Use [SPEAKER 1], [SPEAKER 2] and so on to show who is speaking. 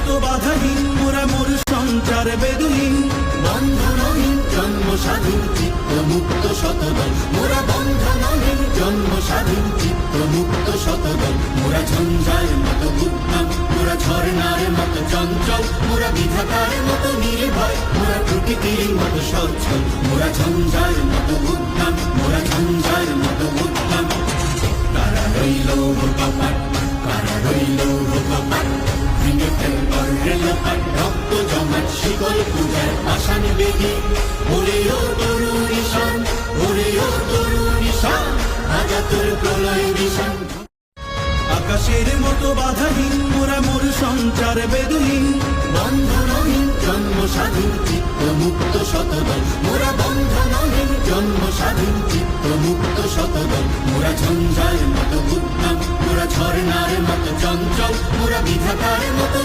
[SPEAKER 1] মতো বাধাহীন মোরা মোর সঞ্চার বেদুহীন, বন্ধনহীন জন্ম স্বাধীন চিত্ত মুক্ত শতদল, মোরা বন্ধনহীন জন্ম স্বাধীন চিত্ত মুক্ত শতদল। মোরা ঝঞ্ঝার মতো উদ্যম, মোরা ঝর্ণার মতো চঞ্চল, মোরা বিধাতার মতো নির্ভয়, মোরা প্রকৃতির মতো সচ্ছল। মোরা ঝঞ্ঝার মতো উদ্যম, মোরা ঝঞ্ঝার মতো উদ্যম। কারা রইল কপাট, কারা রইল কপাট, ভেঙে ফেলবার রেলপাট, রক্ত জমাট শিকল পূজার পাষাণ বেদি। ওরে ও তরুণ ঈশান, ওরে ও তরুণ ঈশান, আজা তোর প্রলয় বিষাণ। আকাশের মতো বাধাহীন মোরা মোর সঞ্চার বেদুহীন, বন্ধনহীন জন্ম স্বাধীন চিত্ত মুক্ত শতদল, মোরা বন্ধনহীন জন্ম স্বাধীন চিত্ত মুক্ত শতদল। মোরা ঝঞ্ঝার মতো উদ্যম, মোরা ঝর্ণার মতো চঞ্চল, মোরা বিধাতার মতো